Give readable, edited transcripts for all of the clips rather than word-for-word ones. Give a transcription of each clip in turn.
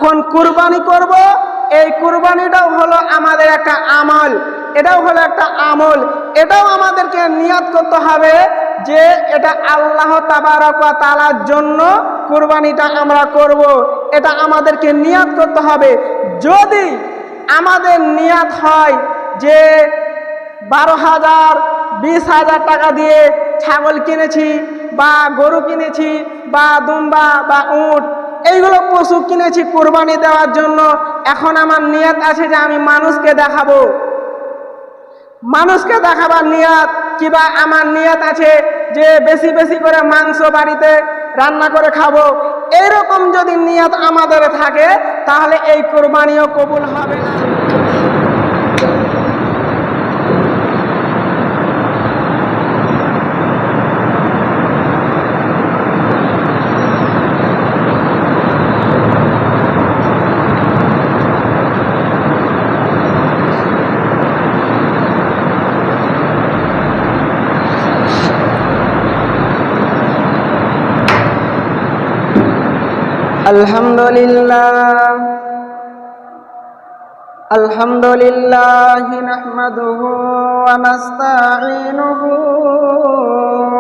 যখন কুরবানি করব, এই কুরবানিটাও হলো আমাদের একটা আমল, এটাও হলো একটা আমল। এটাও আমাদেরকে নিয়াত করতে হবে যে এটা আল্লাহ তাবারক ওয়া তাআলার জন্য কুরবানিটা আমরা করব, এটা আমাদেরকে নিয়াত করতে হবে। যদি আমাদের নিয়াত হয় যে 12,000 20,000 টাকা দিয়ে ছাগল কিনেছি বা গরু কিনেছি বা দুম্বা বা উট, এইগুলো পশু কিনেছি কুরবানি দেওয়ার জন্য, এখন আমার নিয়ত আছে যে আমি মানুষকে দেখাবো, মানুষকে দেখাবার নিয়ত, কিবা আমার নিয়ত আছে যে বেশি বেশি করে মাংস বাড়িতে রান্না করে খাবো, এইরকম যদি নিয়ত আমাদের থাকে তাহলে এই কুরবানিও কবুল হবে না। আলহামদুলিল্লাহ নাহমাদুহু ওয়া নাস্তাঈনুহু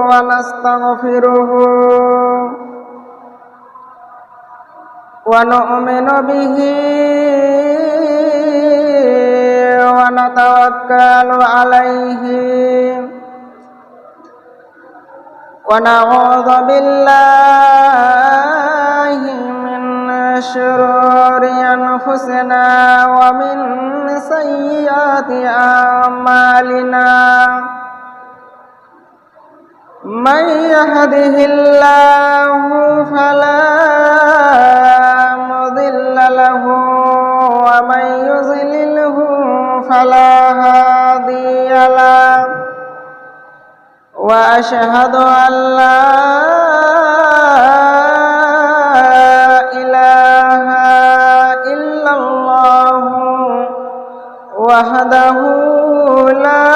ওয়া নাস্তাগফিরুহু ওয়া নু'মিনু বিহি ওয়া নাতাওয়াক্কালু আলাইহি ওয়া নাউযু বিল্লাহি شرور أنفسنا ومن سيئات أعمالنا من يهده الله فلا مضل له ومن يضلله فلا هادي له وأشهد أن لا وحده لا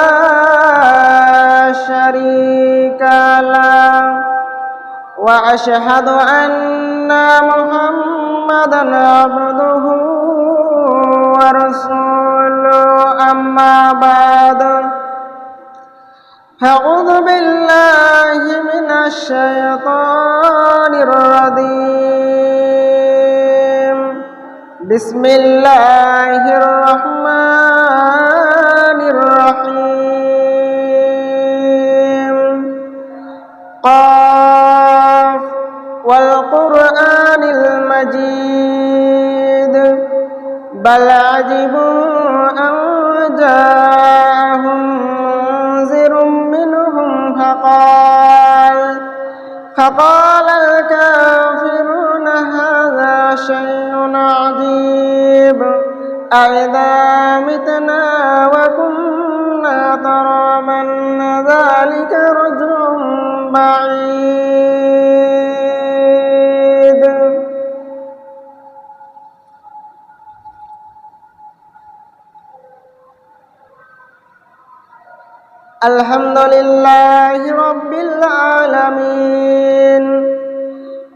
شريك له وأشهد أن محمدا عبده ورسوله أما بعد أعوذ بالله من الشيطان الرجيم بسم الله الرحمن الرحيم قاف والقرآن المجيد بل عجبوا أن جاءهم منذر منهم فقال الكافرون هذا شيء عجيب أإذا متنا وكنا ترابا ذلك رجع بعيد الحمد لله رب العالمين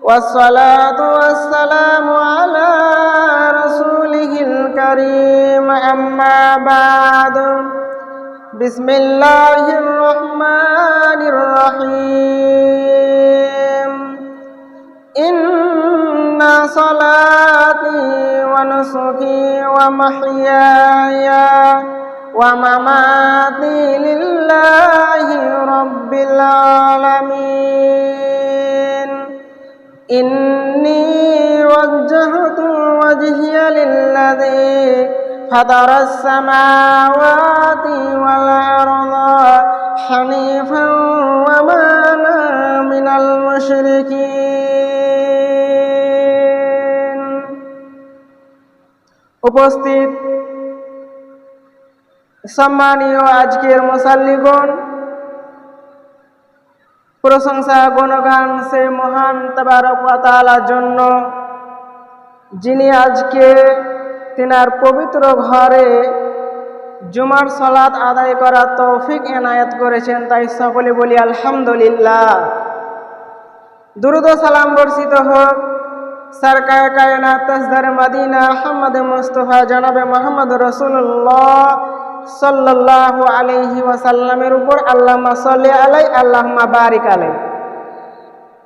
والصلاة والسلام على رسوله الكريم أما بعد بسم الله الرحمن الرحيم إن صلاتي ونسكي ومحياي ومماتي لله رب العالمين إني وجهت وجهي للذي فطر السماوات والأرض حنيفا وما أنا من المشركين উপস্থিত সম্মানীয় আজকের মুসাল্লিগণ, প্রশংসা গুণগান সে মহান তাবারক ওয়া তাআলার জন্য, যিনি আজকে তিনার পবিত্র ঘরে জুমার সালাত আদায় করার তৌফিক এনায়েত করেছেন। তাই সকলে বলি আলহামদুলিল্লাহ। দুরূদ ও সালাম বর্ষিত হোক সরকার কায়নাত তাজদার মদিনা মুহাম্মদ মুস্তাফা জনাবে মুহাম্মদ রাসূলুল্লাহ সাল্লাল্লাহু আলাইহি ওয়াসাল্লামের উপর আল্লাহুম্মা সাল্লি আলাই আল্লাহুম্মা বারিক আলাই।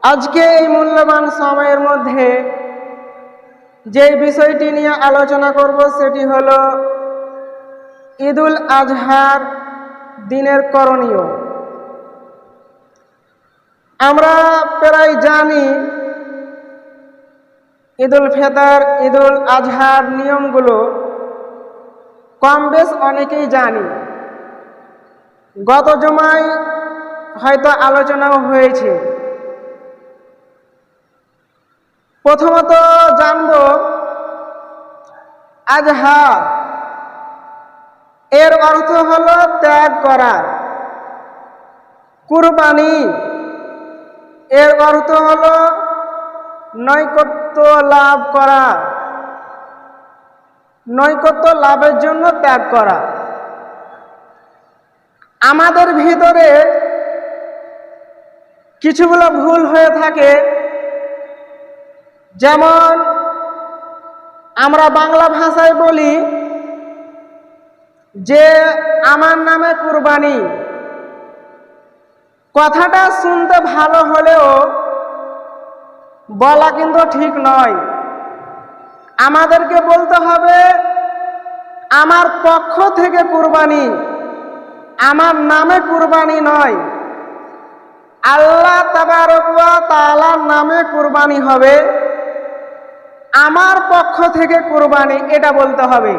আজকে এই মূল্যবান সময়ের মধ্যে যে বিষয়টি নিয়ে আলোচনা করব সেটি হলো ঈদুল আজহার দিনের করণীয়। আমরা প্রায় জানি ঈদুল ফিতর, ঈদুল আজহার নিয়মগুলো কম বেশ অনেকেই জানি। গত জুমায় হয়তো আলোচনাও হয়েছে। প্রথমত জানব আজহা এর অর্থ হলো ত্যাগ করা। কুরবানি এর অর্থ হলো নৈকট্য লাভ করা, নৈকট্য লাভের জন্য ত্যাগ করা। আমাদের ভিতরে কিছুগুলো ভুল হয়ে থাকে, যেমন আমরা বাংলা ভাষায় বলি যে আমার নামে কুরবানি। কথাটা শুনতে ভালো হলেও বলা কিন্তু ঠিক নয়। আমাদেরকে বলতে হবে আমার পক্ষ থেকে কুরবানি, আমার নামে কুরবানি নয়। আল্লাহ তাবারক ওয়া তাআলার নামে কুরবানি হবে, আমার পক্ষ থেকে কুরবানি, এটা বলতে হবে।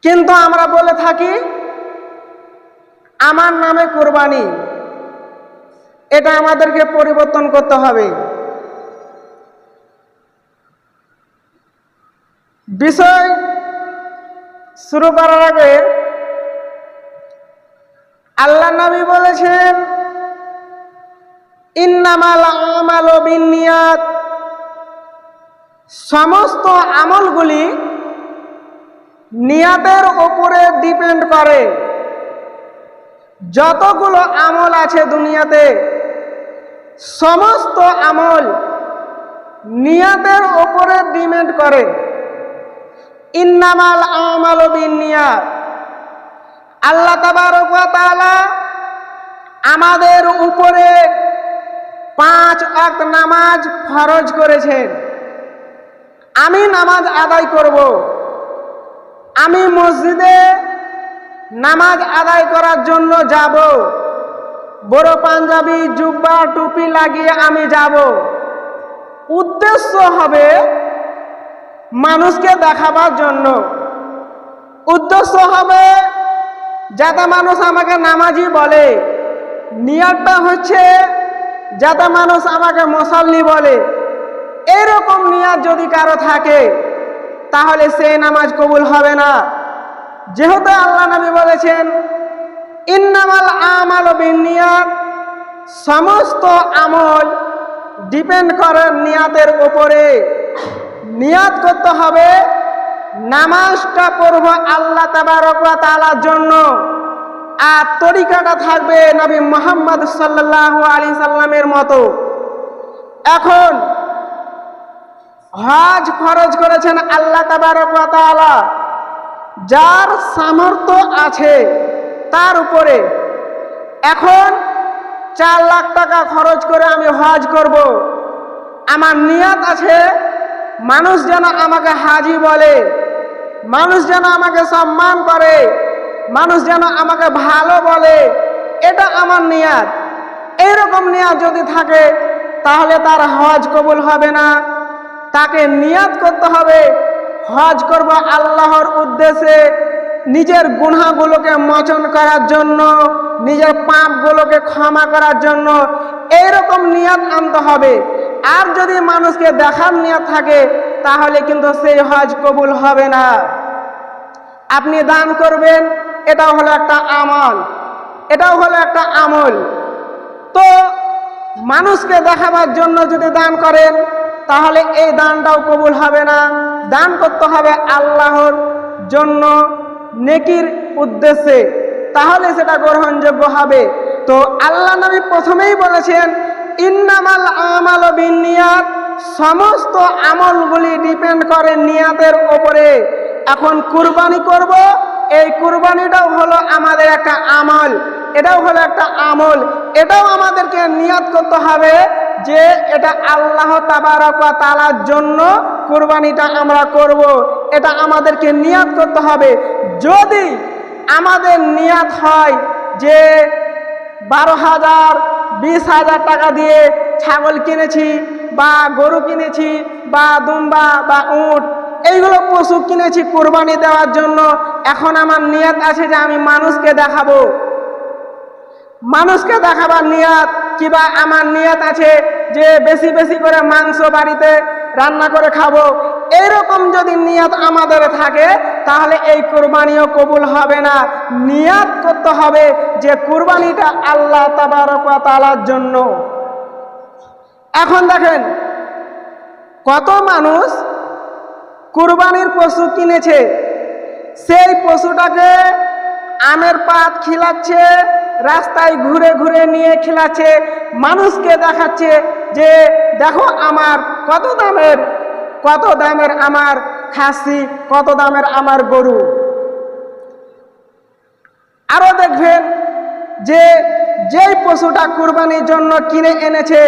কিন্তু আমরা বলে থাকি আমার নামে কুরবানি। এটা আমাদেরকে পরিবর্তন করতে হবে। বিষয় শুরু করার আগে আল্লাহ নবী বলেছেন ইন্নামাল আমালু বিন্নিয়াত, সমস্ত আমলগুলি নিয়াতের উপরে ডিপেন্ড করে। যতগুলো আমল আছে দুনিয়াতে সমস্ত আমল নিয়াতের উপরে ডিপেন্ড করে। ইন্নামাল আমালু বিন্নিয়াত। আল্লাহ তাবারক ওয়া তাআলা আমাদের উপরে 5 ওয়াক্ত নামাজ ফরজ করেছেন। আমি নামাজ আদায় করব, আমি মসজিদে নামাজ আদায় করার জন্য যাব, বড় পাঞ্জাবি জুব্বা টুপি লাগিয়ে আমি যাব। উদ্দেশ্য হবে মানুষকে দেখাবার জন্য, উদ্দেশ্য হবে যাতে মানুষ আমাকে নামাজি বলে। নিয়তটা হচ্ছে যাতে মানুষ আমাকে মুসাল্লি বলে। এরকম নিয়ত যদি কারো থাকে তাহলে সেই নামাজ কবুল হবে না। যেহেতু আল্লাহ নবী বলেছেন ইন্নামাল আমালু বিন্নিয়াত, সমস্ত আমল ডিপেন্ড করে নিয়াতের উপরে। নিয়াত করতে হবে নামাজটা পড়ব আল্লাহ তাবারক ওয়া তাআলার জন্য, আর তরিকাটা থাকবে নবী মুহাম্মদ সাল্লাল্লাহু আলাইহি সাল্লামের মতো। এখন হজ ফরজ করেছেন আল্লাহ তাবারক ওয়া তাআলা যার সামর্থ্য আছে তার উপরে। এখন 4 লাখ টাকা খরচ করে আমি হজ করব, আমার নিয়ত আছে মানুষ যেন আমাকে হাজি বলে, মানুষ যেন আমাকে সম্মান করে, মানুষ যেন আমাকে ভালো বলে, এটা আমার নিয়ত। এইরকম নিয়ত যদি থাকে তাহলে তার হজ কবুল হবে না। তাকে নিয়ত করতে হবে হজ করব আল্লাহর উদ্দেশ্যে, নিজের গুনাহগুলোকে মোচন করার জন্য, নিজের পাপগুলোকে ক্ষমা করার জন্য। এইরকম নিয়ত আনতে হবে। আর যদি মানুষকে দেখার নিয়ত থাকে তাহলে কিন্তু সেই হজ কবুল হবে না। আপনি দান করবেন, এটাও হলো একটা আমল, এটাও হলো একটা আমল। তো মানুষকে দেখাবার জন্য যদি দান করেন তাহলে এই দানটাও কবুল হবে না। দান করতে হবে আল্লাহর জন্য, নেকির উদ্দেশ্যে, তাহলে সেটা গ্রহণযোগ্য হবে। তো আল্লাহ নবী প্রথমেই বলেছেন ইন্নামাল আমালু বিন্নিয়াত, সমস্ত আমলগুলি ডিপেন্ড করে নিয়াতের উপরে। এখন কুরবানি করব, এই কুরবানিটাও হলো আমাদের একটা আমল, এটাও হলো একটা আমল। এটাও আমাদেরকে নিয়াত করতে হবে যে এটা আল্লাহ তাবারক ওয়া তাআলার জন্য কুরবানিটা আমরা করব, এটা আমাদেরকে নিয়াত করতে হবে। যদি আমাদের নিয়াত হয় যে 12,000 20,000 টাকা দিয়ে ছাগল কিনেছি বা গরু কিনেছি বা দুম্বা বা উট, এইগুলো পশু কিনেছি কুরবানি দেওয়ার জন্য, এখন আমার নিয়াত আছে যে আমি মানুষকে দেখাবো, মানুষকে দেখাবার নিয়াত, কিবা আমার নিয়াত আছে যে বেশি বেশি করে মাংস বাড়িতে রান্না করে খাবো, এইরকম যদি নিয়াত আমাদের থাকে তাহলে এই কুরবানিও কবুল হবে না। নিয়াত করতে হবে যে কুরবানিটা আল্লাহ তাবারক ওয়া তাআলার জন্য। এখন দেখেন কত মানুষ কুরবানির পশু কিনেছে, সেই পশুটাকে আমের পাত খিলাচ্ছে, রাস্তায় ঘুরে ঘুরে নিয়ে খিলাচ্ছে, মানুষকে দেখাচ্ছে যে দেখো আমার কত দামের আমার খাসি, কত দামের আমার গরু। আরো দেখবেন যে যেই পশুটা কুরবানির জন্য কিনে এনেছে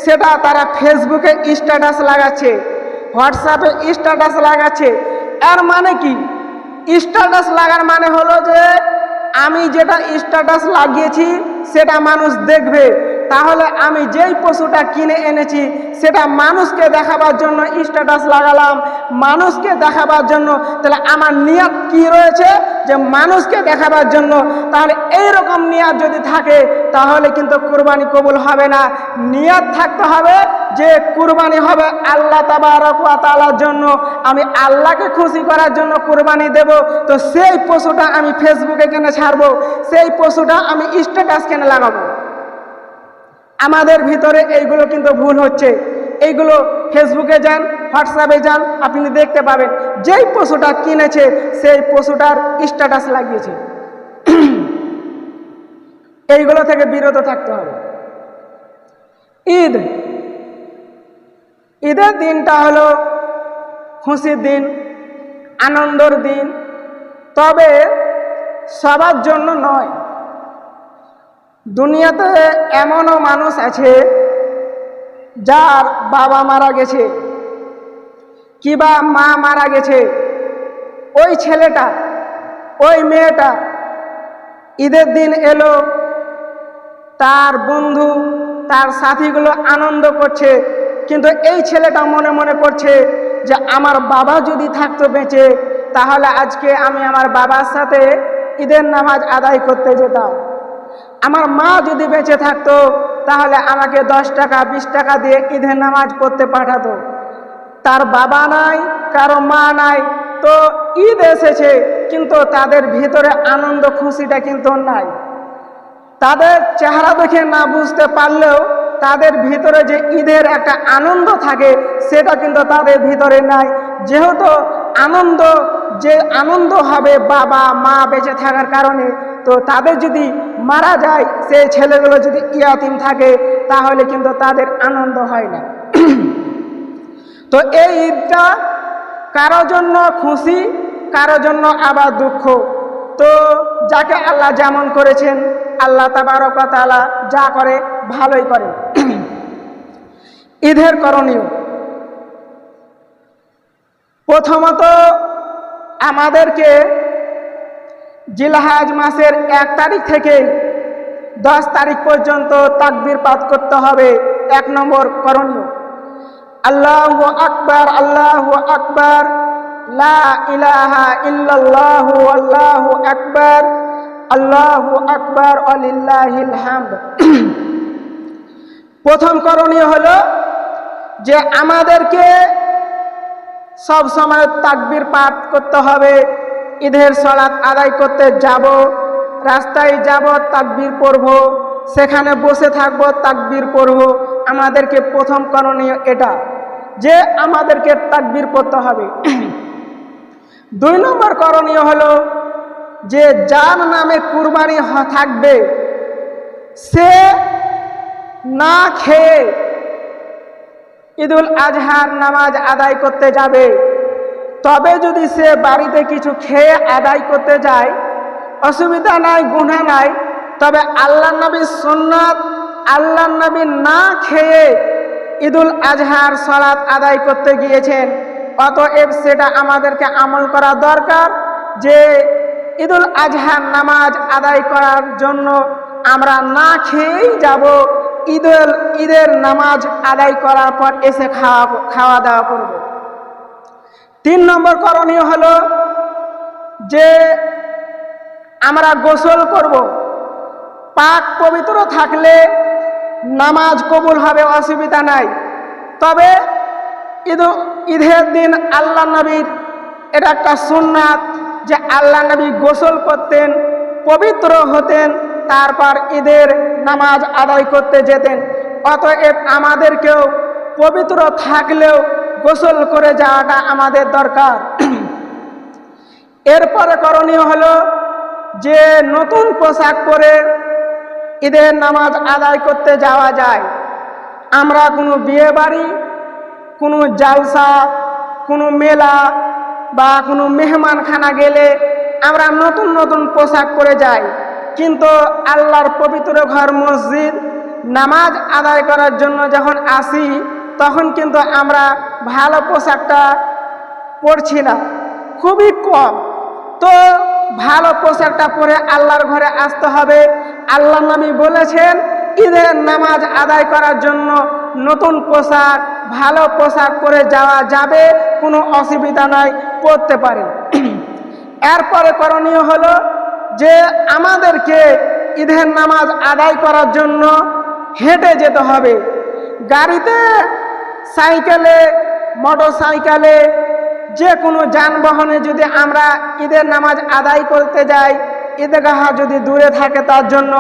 সেটা তারা ফেসবুকে স্ট্যাটাস লাগাচ্ছে, হোয়াটসঅ্যাপে স্ট্যাটাস লাগাচ্ছে। এর মানে কি? স্ট্যাটাস লাগার মানে হলো যে আমি যেটা স্ট্যাটাস লাগিয়েছি সেটা মানুষ দেখবে, তাহলে আমি যেই পশুটা কিনে এনেছি সেটা মানুষকে দেখাবার জন্য স্ট্যাটাস লাগালাম, মানুষকে দেখাবার জন্য। তাহলে আমার নিয়াত কি রয়েছে? যে মানুষকে দেখাবার জন্য। তাহলে এইরকম নিয়াত যদি থাকে তাহলে কিন্তু কুরবানি কবুল হবে না। নিয়াত থাকতে হবে যে কুরবানি হবে আল্লাহ তাবারক ওয়া তাআলার জন্য, আমি আল্লাহকে খুশি করার জন্য কুরবানি দেব। তো সেই পশুটা আমি ফেসবুকে কেন ছাড়বো, সেই পশুটা আমি স্ট্যাটাস কেন লাগাবো? আমাদের ভিতরে এইগুলো কিন্তু ভুল হচ্ছে। এইগুলো ফেসবুকে যান, হোয়াটসঅ্যাপে যান, আপনি দেখতে পাবেন যেই পশুটা কিনেছে সেই পশুটার স্ট্যাটাস লাগিয়েছে। এইগুলো থেকে বিরত থাকতে হবে। ঈদের দিনটা হলো খুশির দিন, আনন্দের দিন, তবে সবার জন্য নয়। দুনিয়াতে এমনও মানুষ আছে যার বাবা মারা গেছে কিবা মা মারা গেছে, ওই ছেলেটা ওই মেয়েটা ঈদের দিন এলো, তার বন্ধু তার সাথীগুলো আনন্দ করছে, কিন্তু এই ছেলেটা মনে মনে করছে যে আমার বাবা যদি থাকতো বেঁচে তাহলে আজকে আমি আমার বাবার সাথে ঈদের নামাজ আদায় করতে যেতাম। আমার মা যদি বেঁচে থাকতো তাহলে আমাকে 10 টাকা 20 টাকা দিয়ে ঈদের নামাজ পড়তে পাঠাতো। তার বাবা নাই, কারো মা নাই, তো ঈদ এসেছে কিন্তু তাদের ভিতরে আনন্দ খুশিটা কিন্তু নাই। তাদের চেহারা দেখে না বুঝতে পারলেও তাদের ভিতরে যে ঈদের একটা আনন্দ থাকে সেটা কিন্তু তাদের ভিতরে নাই। যেহেতু আনন্দ হবে বাবা মা বেঁচে থাকার কারণে, তো তাদের যদি মারা যায়, সেই ছেলেগুলো যদি ইয়াতিম থাকে তাহলে কিন্তু তাদের আনন্দ হয় না। তো এই ঈদটা কারো জন্য খুশি, কারো জন্য আবার দুঃখ। তো যাকে আল্লাহ যেমন করেছেন, আল্লাহ তাবারক ওয়া তাআলা যা করে ভালোই করে। ঈদের করণীয়, প্রথমত আমাদেরকে জিলহজ মাসের 1 তারিখ থেকে 10 তারিখ পর্যন্ত তাকবীর পাঠ করতে হবে। 1 নম্বর করণীয়, আল্লাহু আকবার আল্লাহু আকবার, লা ইলাহা ইল্লাল্লাহু আল্লাহু আকবার, আল্লাহু আকবার ওয়ালিল্লাহিল হামদ। প্রথম করণীয় হলো যে আমাদেরকে সব সময় তাকবীর পাঠ করতে হবে। ঈদের সালাত আদায় করতে যাব, রাস্তায় যাব তাকবীর পড়ব, সেখানে বসে থাকবো তাকবীর পড়ব। আমাদেরকে প্রথম করণীয় এটা যে আমাদেরকে তাকবীর পড়তে হবে। 2 নম্বর করণীয় হলো যে যার নামে কুরবানি থাকবে সে না খেয়ে ঈদুল আজহার নামাজ আদায় করতে যাবে, তবে যদি সে বাড়িতে কিছু খেয়ে আদায় করতে যায় অসুবিধা নাই, গুনাহ নাই। তবে আল্লাহর নবীর সুন্নাত, আল্লাহর নবী না খেয়ে ঈদুল আজহার সালাত আদায় করতে গিয়েছেন, অতএব সেটা আমাদেরকে আমল করা দরকার যে ঈদুল আজহার নামাজ আদায় করার জন্য আমরা না খেয়েই যাব, ঈদের নামাজ আদায় করার পর এসে খাওয়া দাওয়া করব। 3 নম্বর করণীয় হলো যে আমরা গোসল করব। পাক পবিত্র থাকলে নামাজ কবুল হবে, অসুবিধা নাই। তবে ঈদের দিন আল্লাহ নবীর এটা একটা সুন্নাত যে আল্লাহ নবী গোসল করতেন, পবিত্র হতেন, তারপর ঈদের নামাজ আদায় করতে যেতেন। অতএব আমাদেরকেও পবিত্র থাকলেও গোসল করে যাওয়াটা আমাদের দরকার। এরপরে করণীয় হলো যে নতুন পোশাক পরে ঈদের নামাজ আদায় করতে যাওয়া যায়। আমরা কোনো বিয়ে বাড়ি, কোনো জালসা, কোনো মেলা বা কোনো মেহমানখানা গেলে আমরা নতুন নতুন পোশাক পরে যাই, কিন্তু আল্লাহর পবিত্র ঘর মসজিদ নামাজ আদায় করার জন্য যখন আসি তখন কিন্তু আমরা ভালো পোশাকটা পরছি না, খুবই কম। তো ভালো পোশাকটা পরে আল্লাহর ঘরে আসতে হবে। আল্লাহ নবী বলেছেন ঈদের নামাজ আদায় করার জন্য নতুন পোশাক, ভালো পোশাক পরে যাওয়া যাবে, কোনো অসুবিধা নয়, পরতে পারে। এরপরে করণীয় হলো যে আমাদেরকে ঈদের নামাজ আদায় করার জন্য হেঁটে যেতে হবে। গাড়িতে, সাইকেলে, মোটর সাইকেলে, যে কোনো যানবাহনে যদি আমরা ঈদের নামাজ আদায় করতে যাই, ঈদগাহ যদি দূরে থাকে তার জন্য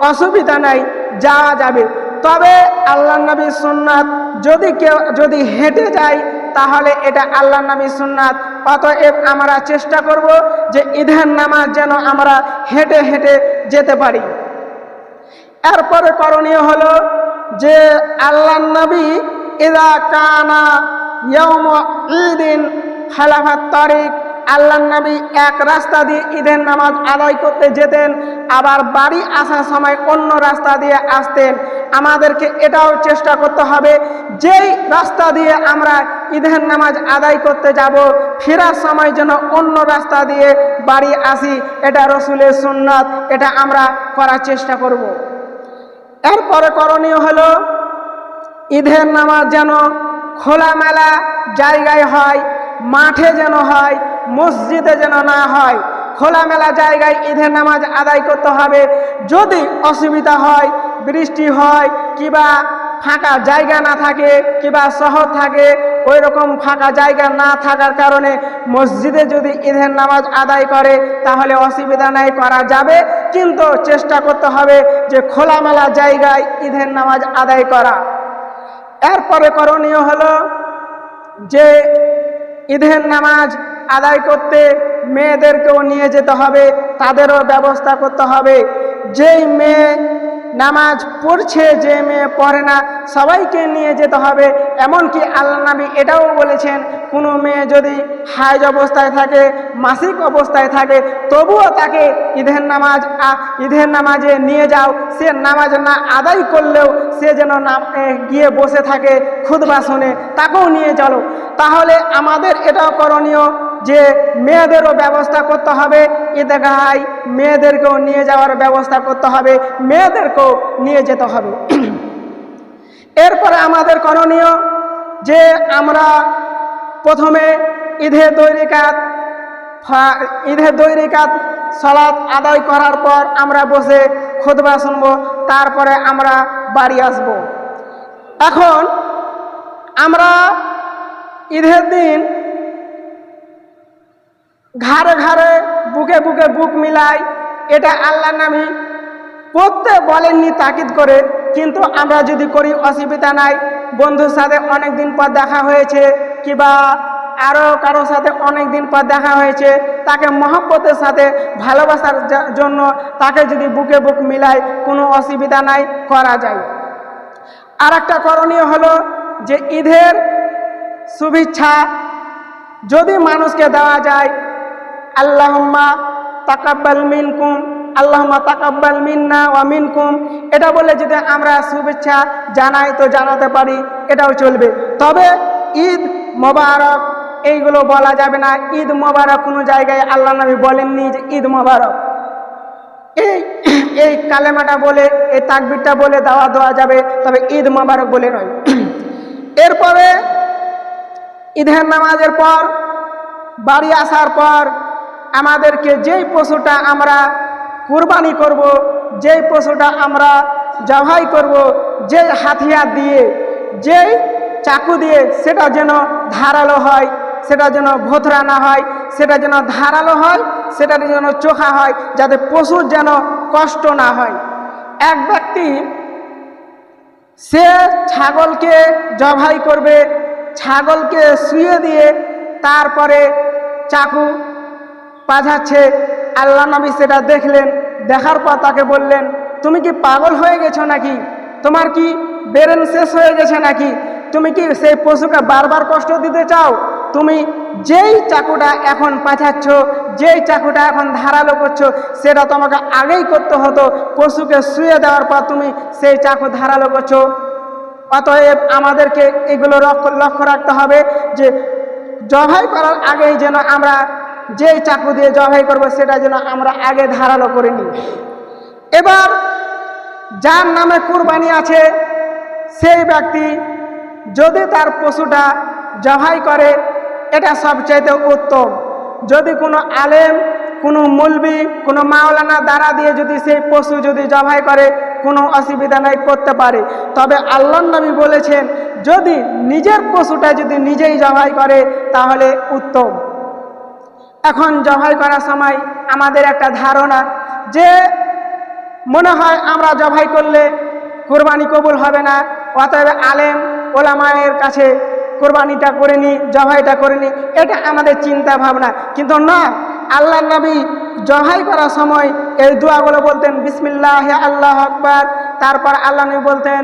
অসুবিধা নাই, যাওয়া যাবে। তবে আল্লাহ নবীর সুন্নাত যদি হেঁটে যায় তাহলে এটা আল্লাহ নবীর সুন্নাত। অতএব আমরা চেষ্টা করব যে ঈদের নামাজ যেন আমরা হেঁটে হেঁটে যেতে পারি। এরপরে করণীয় হলো যে আল্লাহ নবী ইযা কানা ইয়াউম ঈদিন খালাফাত তারিক, আল্লাহ নবী এক রাস্তা দিয়ে ঈদের নামাজ আদায় করতে যেতেন, আবার বাড়ি আসার সময় অন্য রাস্তা দিয়ে আসতেন। আমাদেরকে এটাও চেষ্টা করতে হবে যেই রাস্তা দিয়ে আমরা ঈদের নামাজ আদায় করতে যাব ফেরার সময় যেন অন্য রাস্তা দিয়ে বাড়ি আসি। এটা রসুলের সুন্নাত, এটা আমরা করার চেষ্টা করব। এরপরে করণীয় হলো ঈদের নামাজ যেন খোলামেলা জায়গায় হয়, মাঠে যেন হয়, মসজিদে যেন না হয়। খোলামেলা জায়গায় ঈদের নামাজ আদায় করতে হবে। যদি অসুবিধা হয়, বৃষ্টি হয়, কিবা ফাঁকা জায়গা না থাকে, কিবা শহর থাকে, ওই রকম ফাঁকা জায়গা না থাকার কারণে মসজিদে যদি ঈদের নামাজ আদায় করে তাহলে অসুবিধা নাই, করা যাবে। কিন্তু চেষ্টা করতে হবে যে খোলামেলা জায়গায় ঈদের নামাজ আদায় করা। এরপরে করণীয় হলো যে ঈদের নামাজ আদায় করতে মেয়েদেরকেও নিয়ে যেতে হবে, তাদেরও ব্যবস্থা করতে হবে। যেই মেয়ে নামাজ পড়ছে, যে মেয়ে পড়ে না, সবাইকে নিয়ে যেতে হবে। এমনকি আল্লাহ নবী এটাও বলেছেন কোনো মেয়ে যদি হায়েজ অবস্থায় থাকে, মাসিক অবস্থায় থাকে, তবুও তাকে ঈদের নামাজে নিয়ে যাও। সে নামাজ না আদায় করলেও সে যেন গিয়ে বসে থাকে খুতবা শুনে, তাকেও নিয়ে চলো। তাহলে আমাদের এটাও করণীয় যে মেয়েদেরও ব্যবস্থা করতে হবে, ঈদগাহায় মেয়েদেরকেও নিয়ে যাওয়ার ব্যবস্থা করতে হবে, মেয়েদেরকেও নিয়ে যেতে হবে। এরপরে আমাদের করণীয় যে আমরা প্রথমে ঈদের দুই রাকাত সালাত আদায় করার পর আমরা বসে খুতবা শুনবো, তারপরে আমরা বাড়ি আসব। এখন আমরা ঈদের দিন ঘাড়ে ঘাড়ে, বুকে বুকে বুক মিলাই, এটা আল্লাহ নবী পড়তে বলেননি তাকিদ করে, কিন্তু আমরা যদি করি অসুবিধা নাই। বন্ধুর সাথে অনেক দিন পর দেখা হয়েছে, কিবা আরও কারোর সাথে অনেক দিন পর দেখা হয়েছে, তাকে মহব্বতের সাথে ভালোবাসার জন্য তাকে যদি বুকে বুক মিলাই কোনো অসুবিধা নাই, করা যায়। আর একটা করণীয় হলো যে ঈদের শুভেচ্ছা যদি মানুষকে দেওয়া যায়, আল্লাহুম্মা তাকাব্বাল মিনকুম, আল্লাহুম্মা তাকাব্বাল মিন্না ওয়া মিনকুম, এটা বলে যদি আমরা শুভেচ্ছা জানাই তো জানাতে পারি, এটাও চলবে। তবে ঈদ মোবারক এইগুলো বলা যাবে না। ঈদ মোবারক কোনো জায়গায় আল্লাহ নবী বলেননি যে ঈদ মোবারক। এই কালেমাটা বলে, এই তাকবীরটা বলে দেওয়া যাবে, তবে ঈদ মোবারক বলে নয়। এরপরে ঈদের নামাজের পর বাড়ি আসার পর আমাদেরকে যেই পশুটা আমরা কুরবানি করব, যেই পশুটা আমরা জবাই করব, যেই হাতিয়ার দিয়ে, যেই চাকু দিয়ে, সেটা যেন ধারালো হয়, সেটা যেন ভোথরা না হয়, সেটা যেন ধারালো হয়, সেটা যেন চোখা হয়, যাতে পশুর যেন কষ্ট না হয়। এক ব্যক্তি সে ছাগলকে জবাই করবে, ছাগলকে শুয়ে দিয়ে তারপরে চাকু পাঝাচ্ছে। আল্লাহ নবী সেটা দেখলেন, দেখার পর তাকে বললেন, তুমি কি পাগল হয়ে গেছো নাকি? তোমার কি ব্রেন শেষ হয়ে গেছে নাকি? তুমি কি সেই পশুকে বারবার কষ্ট দিতে চাও? তুমি যেই চাকুটা এখন পাঠাচ্ছ, যেই চাকুটা এখন ধারালো করছো, সেটা তোমাকে আগেই করতে হতো। পশুকে শুয়ে দেওয়ার পর তুমি সেই চাকু ধারালো করছো। অতএব আমাদেরকে এগুলো লক্ষ্য রাখতে হবে যে জবাই করার আগেই যেন আমরা যেই চাকু দিয়ে জবাই করবো সেটা যেন আমরা আগে ধারালো করে নিই। এবার যার নামে কুরবানি আছে সেই ব্যক্তি যদি তার পশুটা জবাই করে, এটা সবচাইতে উত্তম। যদি কোনো আলেম, কোনো মুলবি, কোনো মাওলানা দ্বারা দিয়ে যদি সেই পশু যদি জবাই করে, কোনো অসুবিধা নাই, করতে পারে। তবে আল্লাহর নবী বলেছেন যদি নিজের পশুটা যদি নিজেই জবাই করে তাহলে উত্তম। এখন জবাই করার সময় আমাদের একটা ধারণা যে মনে হয় আমরা জবাই করলে কোরবানি কবুল হবে না, অতএব আলেম ওলামায়ের কাছে কোরবানিটা করে নি, জবাইটা করে নি, এটা আমাদের চিন্তা ভাবনা। কিন্তু না, আল্লাহ নবী জবাই করার সময় এই দোয়াগুলো বলতেন, বিসমিল্লাহ আল্লাহু আকবার। তারপর আল্লাহ নবী বলতেন,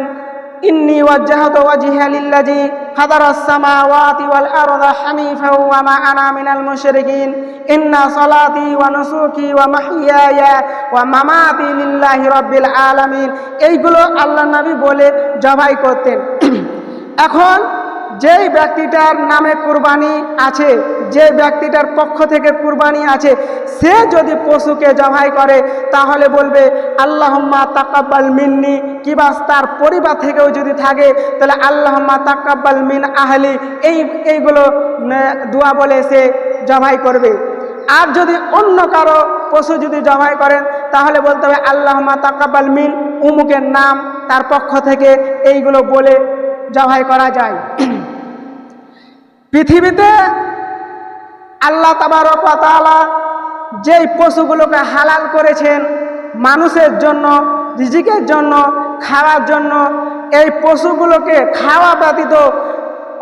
ইন্নী ওয়াজ্জাহতু ওয়াজহিয়া লিল্লাযী ফাতারাস সামাওয়াতি ওয়াল আরদা হানিফা ওয়া মা আনা মিনাল মুশরিকিন ইন্না সালাতি ওয়া নুসুকি ওয়া মাহইয়ায়া ওয়া মামাতি লিল্লাহি রাব্বিল আলামিন। এইগুলো আল্লাহ নবী বলে জবাই করতেন। এখন যেই ব্যক্তিটার নামে কুরবানি আছে, যে ব্যক্তিটার পক্ষ থেকে কুরবানি আছে, সে যদি পশুকে জবাই করে তাহলে বলবে আল্লাহুম্মা তাকাব্বাল মিন্নি, কিবা তার পরিবার থেকেও যদি থাকে তাহলে আল্লাহুম্মা তাকাব্বাল মিন আহলি, এইগুলো দোয়া বলে সে জবাই করবে। আর যদি অন্য কারো পশু যদি জবাই করেন তাহলে বলতে হবে আল্লাহুম্মা তাকাব্বাল মিন উমুকের নাম, তার পক্ষ থেকে, এইগুলো বলে জবাই করা যায়। পৃথিবীতে আল্লাহ তাবারক ওয়া তাআলা যেই পশুগুলোকে হালাল করেছেন মানুষের জন্য, রিজিকের জন্য, খাওয়ার জন্য, এই পশুগুলোকে খাওয়া ব্যতীত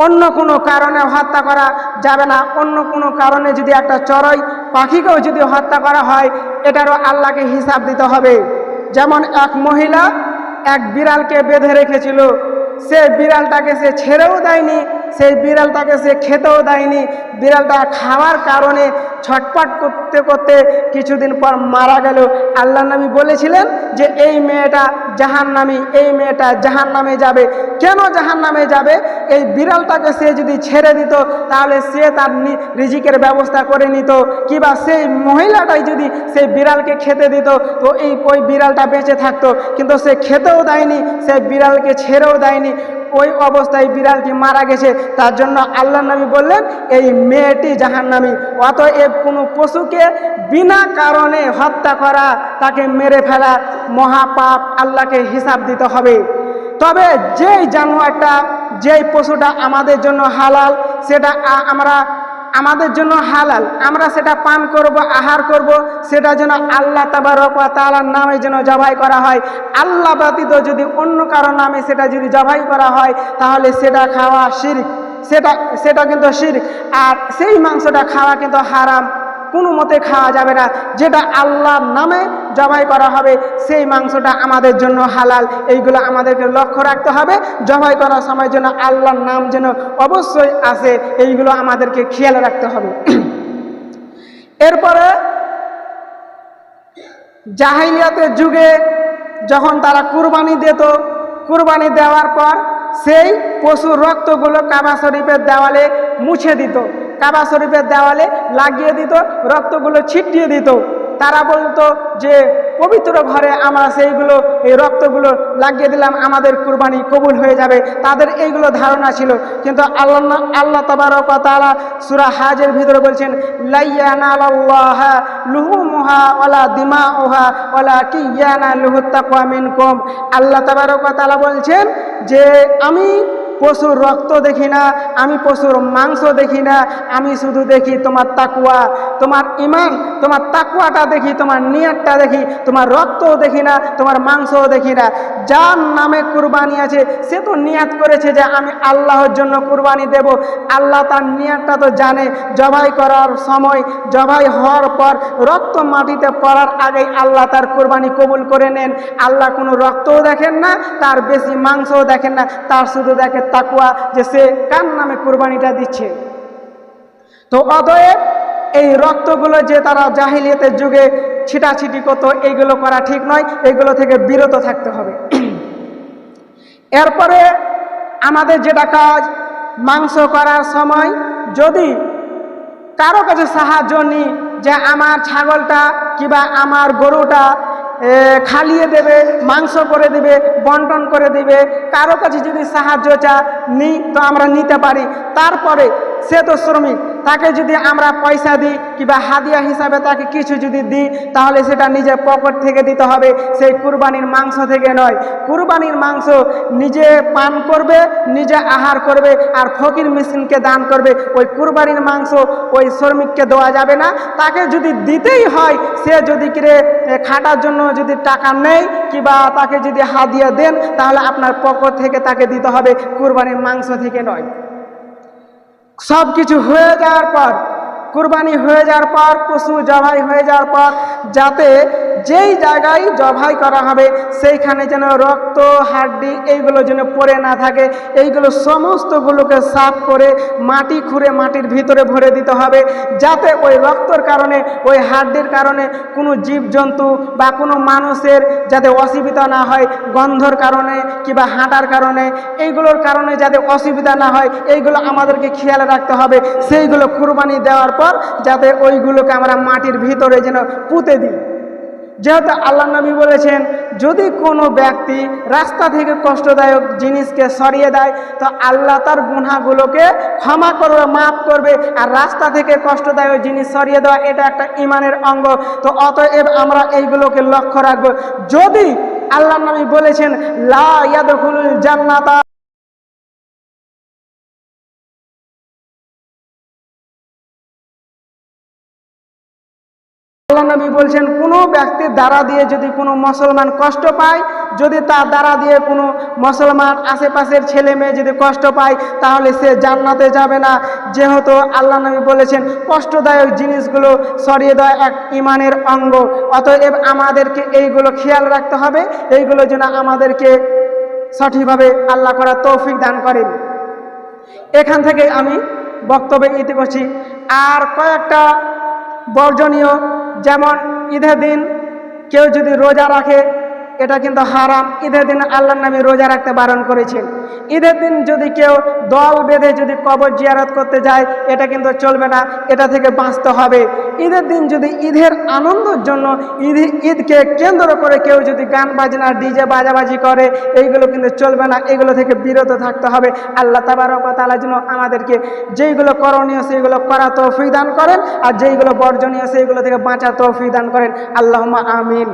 অন্য কোনো কারণে হত্যা করা যাবে না। অন্য কোনো কারণে যদি একটা চড়াই পাখিকেও যদি হত্যা করা হয়, এটারও আল্লাহকে হিসাব দিতে হবে। যেমন এক মহিলা এক বিড়ালকে বেঁধে রেখেছিল, সে বিড়ালটাকে সে ছেড়েও দেয়নি, সেই বিড়ালটাকে সে খেতেও দেয়নি। বিড়ালটা খাওয়ার কারণে ছটপট করতে করতে কিছুদিন পর মারা গেল। আল্লাহ নবী বলেছিলেন যে এই মেয়েটা জাহান্নামী, এই মেয়েটা জাহান্নামে যাবে। কেন জাহান্নামে যাবে? এই বিড়ালটাকে সে যদি ছেড়ে দিত তাহলে সে তার রিজিকের ব্যবস্থা করে নিত, কিংবা সেই মহিলাটাই যদি সেই বিড়ালকে খেতে দিত তো ওই বিড়ালটা বেঁচে থাকতো। কিন্তু সে খেতেও দেয়নি, সে বিড়ালকে ছেড়েও দেয়নি, ওই অবস্থায় বিড়ালটি মারা গেছে। তার জন্য আল্লাহ নবী বললেন এই মেয়েটি জাহান্নামী। অতএব কোনো পশুকে বিনা কারণে হত্যা করা, তাকে মেরে ফেলা মহাপাপ, আল্লাহকে হিসাব দিতে হবে। তবে যেই জানোয়ারটা, যেই পশুটা আমাদের জন্য হালাল, সেটা আমাদের জন্য হালাল, আমরা সেটা পান করব, আহার করব, সেটা যেন আল্লাহ তাবারক ওয়া তাআলার নামে যেন জবাই করা হয়। আল্লাহ ব্যতীত যদি অন্য কারো নামে সেটা যদি জবাই করা হয় তাহলে সেটা খাওয়া শিরক, সেটা কিন্তু শিরক। আর সেই মাংসটা খাওয়া কিন্তু হারাম। কোনো মতে খাওয়া যাবে না। যেটা আল্লাহর নামে জবাই করা হবে সেই মাংসটা আমাদের জন্য হালাল। এইগুলো আমাদেরকে লক্ষ্য রাখতে হবে। জবাই করার সময় যেন আল্লাহর নাম যেন অবশ্যই আসে, এইগুলো আমাদেরকে খেয়াল রাখতে হবে। এরপরে জাহিলিয়াতের যুগে যখন তারা কুরবানি দিত, কুরবানি দেওয়ার পর সেই পশুর রক্তগুলো কাবা শরীফের দেওয়ালে মুছে দিত, কাবা শরীফের দেওয়ালে লাগিয়ে দিত, রক্তগুলো ছিটিয়ে দিত। তারা বলতো যে পবিত্র ঘরে আমরা সেইগুলো এই রক্তগুলো লাগিয়ে দিলাম, আমাদের কুরবানি কবুল হয়ে যাবে। তাদের এইগুলো ধারণা ছিল। কিন্তু আল্লাহ তাবারক ওয়া তাআলা সূরা হাজের ভিতরে বলছেন, লা ইয়ানালাল্লাহা লুহুমুহা ওয়ালা দিমাউহা ওয়ালাকিন ইয়ানালুহুত তাকওয়া মিনকুম। আল্লাহ তাবারক ওয়া তাআলা বলছেন যে আমি পশুর রক্ত দেখি না, আমি পশুর মাংস দেখি না, আমি শুধু দেখি তোমার তাকওয়া, তোমার ঈমান, তোমার তাকওয়াটা দেখি, তোমার নিয়তটা দেখি। তোমার রক্তও দেখি না, তোমার মাংসও দেখি না। যার নামে কুরবানি আছে সে তো নিয়ত করেছে যে আমি আল্লাহর জন্য কুরবানি দেব। আল্লাহ তার নিয়তটা তো জানে। জবাই করার সময়, জবাই হওয়ার পর রক্ত মাটিতে পড়ার আগেই আল্লাহ তার কুরবানি কবুল করে নেন। আল্লাহ কোনো রক্তও দেখেন না, তার বেশি মাংসও দেখেন না, তার শুধু দেখে তাকওয়া, যে সে কার নামে কুরবানিটা দিচ্ছে। তো অতএব এই রক্তগুলো যে তারা জাহিলিয়াতের যুগে ছিটাছিটি করতো, এইগুলো করা ঠিক নয়, এইগুলো থেকে বিরত থাকতে হবে। এরপরে আমাদের যেটা কাজ, মাংস করার সময় যদি কারো কাছে সাহায্য নিই যে আমার ছাগলটা কিংবা আমার গরুটা খালিয়ে দেবে, মাংস করে দেবে, বন্টন করে দেবে, কারো কাছে যদি সাহায্য নিই তো আমরা নিতে পারি। তারপরে সে তো শ্রমিক, তাকে যদি আমরা পয়সা দিই কিংবা হাদিয়া হিসাবে তাকে কিছু যদি দিই, তাহলে সেটা নিজের পকেট থেকে দিতে হবে, সেই কুরবানির মাংস থেকে নয়। কুরবানির মাংস নিজে পান করবে, নিজে আহার করবে, আর ফকির মিসকিনকে দান করবে। ওই কুরবানির মাংস ওই শ্রমিককে দেওয়া যাবে না। তাকে যদি দিতেই হয়, সে যদি খাটার জন্য যদি টাকা নেই কিংবা তাকে যদি হাদিয়া দেন, তাহলে আপনার পকেট থেকে তাকে দিতে হবে, কুরবানির মাংস থেকে নয়। সব কিছু হয়ে যাওয়ার পর, কুরবানি হয়ে যাওয়ার পর, পশু জবাই হয়ে যাওয়ার পর, যাতে যেই জায়গায় জবাই করা হবে সেইখানে যেন রক্ত, হাড্ডি এইগুলো যেন পড়ে না থাকে। এইগুলো সমস্তগুলোকে সাফ করে মাটি খুঁড়ে মাটির ভিতরে ভরে দিতে হবে, যাতে ওই রক্তর কারণে, ওই হাড্ডির কারণে কোনো জীবজন্তু বা কোনো মানুষের যাতে অসুবিধা না হয়, গন্ধর কারণে কিংবা হাঁটার কারণে, এইগুলোর কারণে যাতে অসুবিধা না হয়, এইগুলো আমাদেরকে খেয়াল রাখতে হবে। সেইগুলো কুরবানি দেওয়ার পর যাতে ওইগুলোকে আমরা মাটির ভিতরে যেন পুঁতে দিই। যেহেতু আল্লাহ নবী বলেছেন, যদি কোনো ব্যক্তি রাস্তা থেকে কষ্টদায়ক জিনিসকে সরিয়ে দেয় তো আল্লাহ তার গুনাহগুলোকে ক্ষমা করবে, মাফ করবে। আর রাস্তা থেকে কষ্টদায়ক জিনিস সরিয়ে দেওয়া এটা একটা ঈমানের অঙ্গ। তো অতএব আমরা এইগুলোকে লক্ষ্য রাখবো। যদি আল্লাহ নবী বলেছেন লা ইয়াদখুলুল জান্নাতা, আল্লাহ নবী বলছেন কোনো ব্যক্তির দ্বারা দিয়ে যদি কোনো মুসলমান কষ্ট পায়, যদি তার দ্বারা দিয়ে কোনো মুসলমান আশেপাশের ছেলে মেয়ে যদি কষ্ট পায়, তাহলে সে জান্নাতে যাবে না। যেহেতু আল্লাহ নবী বলেছেন কষ্টদায়ক জিনিসগুলো সরিয়ে দেওয়া এক ঈমানের অঙ্গ। অতএব আমাদেরকে এইগুলো খেয়াল রাখতে হবে, এইগুলো যেন আমাদেরকে সঠিকভাবে আল্লাহ করার তৌফিক দান করেন। এখান থেকে আমি বক্তব্যে ইতি করছি। আর কয়েকটা বর্জনীয়, যেমন ঈদের দিন কেউ যদি রোজা রাখে, এটা কিন্তু হারাম। ঈদের দিন আল্লাহর নবী রোজা রাখতে বারণ করেছেন। ঈদের দিন যদি কেউ দল বেঁধে যদি কবর জিয়ারত করতে যায়, এটা কিন্তু চলবে না, এটা থেকে বাঁচতে হবে। ঈদের দিন যদি ঈদের আনন্দের জন্য ঈদকে কেন্দ্র করে কেউ যদি গান বাজনা, ডিজে বাজাবাজি করে, এইগুলো কিন্তু চলবে না, এগুলো থেকে বিরত থাকতে হবে। আল্লাহ তাবারক ওয়া তাআলা যেন আমাদেরকে যেইগুলো করণীয় সেইগুলো করা তৌফিক দান করেন, আর যেইগুলো বর্জনীয় সেইগুলো থেকে বাঁচা তৌফিক দান করেন। আল্লাহুম্মা আমিন।